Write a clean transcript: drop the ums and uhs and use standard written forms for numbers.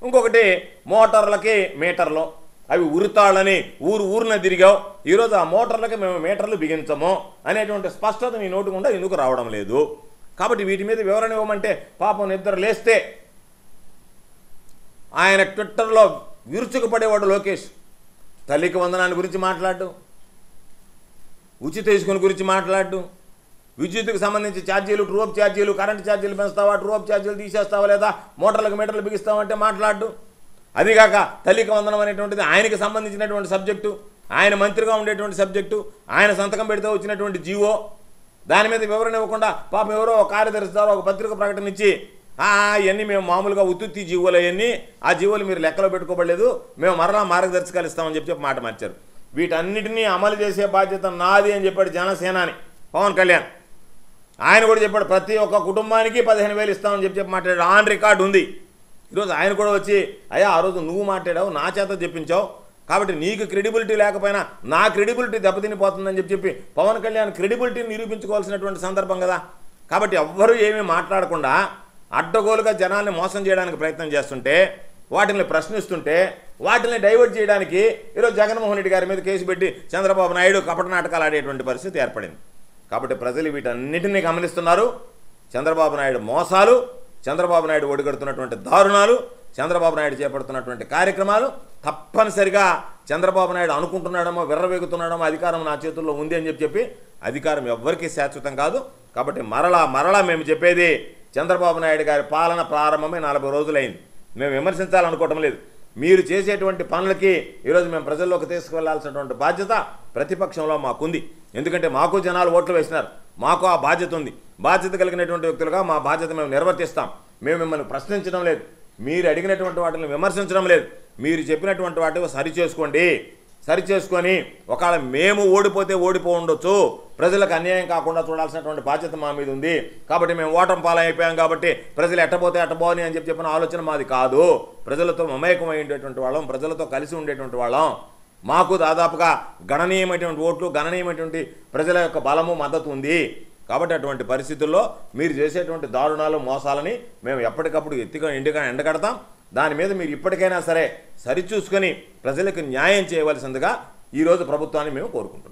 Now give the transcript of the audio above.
ఇంకొకటి మోటార్లకి మీటర్లు, అవి ఉరితాళ్ళని ఊరున తిరిగావు, ఈరోజు ఆ మోటార్లకి మేము మీటర్లు బిగించము అనేటువంటి స్పష్టత నీ నోటి గుండా ఎందుకు రావడం లేదు? కాబట్టి వీటి మీద వివరణ ఇవ్వమంటే పాపం నిద్ర లేస్తే ఆయన ట్విట్టర్లో విరుచుకుపడేవాడు లోకేష్. తల్లికి వందనాన్ని గురించి మాట్లాడు, ఉచిత ఇసుకను గురించి మాట్లాడు, విద్యుత్తుకు సంబంధించి ఛార్జీలు, ట్రూఅప్ ఛార్జీలు, కరెంటు ఛార్జీలు పెంచుతావా, ట్రూఅప్ ఛార్జీలు తీసేస్తావా లేదా, మోటార్లకు మీటర్లు బిగిస్తావంటే మాట్లాడు. అదిగాక తల్లికి వందనం అనేటువంటిది ఆయనకి సంబంధించినటువంటి సబ్జెక్టు, ఆయన మంత్రిగా ఉండేటువంటి సబ్జెక్టు, ఆయన సంతకం పెడితే వచ్చినటువంటి జీవో, దాని మీద వివరణ ఇవ్వకుండా పాపం ఎవరో ఒక కార్యదర్శి ద్వారా ఒక పత్రిక ప్రకటన ఇచ్చి ఇవన్నీ మేము మామూలుగా ఉత్తుత్తి జీవోలు అవన్నీ, ఆ జీవోలు మీరు లెక్కలో పెట్టుకోబడలేదు, మేము మరలా మార్గదర్శకాలు ఇస్తామని చెప్పి మాట మార్చారు. వీటన్నిటినీ అమలు చేసే బాధ్యత నాది అని చెప్పాడు జనసేనాని పవన్ కళ్యాణ్. ఆయన కూడా చెప్పాడు ప్రతి ఒక్క కుటుంబానికి 15,000 ఇస్తామని చెప్పి మాట్లాడాడు. ఆన్ రికార్డు ఉంది. ఈరోజు ఆయన కూడా వచ్చి అయ్యా ఆ రోజు నువ్వు మాట్లాడావు, నా చేత చెప్పించావు, కాబట్టి నీకు క్రెడిబిలిటీ లేకపోయినా నా క్రెడిబిలిటీ దెబ్బతినిపోతుందని చెప్పి పవన్ కళ్యాణ్ క్రెడిబిలిటీని నిరూపించుకోవాల్సినటువంటి సందర్భం కదా. కాబట్టి ఎవ్వరూ ఏమీ మాట్లాడకుండా అడ్డగోలుగా జనాల్ని మోసం చేయడానికి ప్రయత్నం చేస్తుంటే, వాటిని ప్రశ్నిస్తుంటే, వాటిని డైవర్ట్ చేయడానికి ఈరోజు జగన్మోహన్ రెడ్డి గారి మీద కేసు పెట్టి చంద్రబాబు నాయుడు కపట నాటకాలు ఆడేటువంటి పరిస్థితి ఏర్పడింది. కాబట్టి ప్రజలు వీటన్నిటినీ గమనిస్తున్నారు. చంద్రబాబు నాయుడు మోసాలు, చంద్రబాబు నాయుడు ఒడిగడుతున్నటువంటి దారుణాలు, చంద్రబాబు నాయుడు చేపడుతున్నటువంటి కార్యక్రమాలు తప్పనిసరిగా చంద్రబాబు నాయుడు అనుకుంటున్నాడమో, విర్రవేగుతున్నాడమో అధికారం నా చేతుల్లో ఉంది అని చెప్పి అధికారం ఎవ్వరికీ శాశ్వతం కాదు. కాబట్టి మరలా మేము చెప్పేది, చంద్రబాబు నాయుడు గారి పాలన ప్రారంభమై 40 రోజులైంది. మేము విమర్శించాలనుకోవటం లేదు. మీరు చేసేటువంటి పనులకి ఈరోజు మేము ప్రజల్లోకి తీసుకువెళ్లాల్సినటువంటి బాధ్యత ప్రతిపక్షంలో మాకుంది. ఎందుకంటే మాకు జనాలు ఓట్లు వేసినారు, మాకు ఆ బాధ్యత ఉంది. బాధ్యత కలిగినటువంటి వ్యక్తులుగా మా బాధ్యత మేము నిర్వర్తిస్తాం. మేము మిమ్మల్ని ప్రశ్నించడం లేదు, మీరు అడిగినటువంటి వాటిని విమర్శించడం లేదు. మీరు చెప్పినటువంటి వాటిని సరిచేసుకొని ఒకవేళ మేము ఓడిపోతే ఉండొచ్చు, ప్రజలకు అన్యాయం కాకుండా చూడాల్సినటువంటి బాధ్యత మా మీద ఉంది. కాబట్టి మేము ఓటమి పాలైపోయాం కాబట్టి ప్రజలు ఎట్టపోతే ఎట్టబోని అని చెప్పిన ఆలోచన మాది కాదు. ప్రజలతో మమేకమై ఉండేటువంటి వాళ్ళం, ప్రజలతో కలిసి ఉండేటువంటి వాళ్ళం. మాకు దాదాపుగా గణనీయమైనటువంటి ఓట్లు, గణనీయమైనటువంటి ప్రజల యొక్క బలము, మద్దతు ఉంది. కాబట్టి అటువంటి పరిస్థితుల్లో మీరు చేసేటువంటి దారుణాలు, మోసాలని మేము ఎప్పటికప్పుడు ఎండగడతాం. దాని మీద మీరు ఇప్పటికైనా సరే సరిచూసుకొని ప్రజలకు న్యాయం చేయవలసిందిగా ఈరోజు ప్రభుత్వాన్ని మేము కోరుకుంటున్నాం.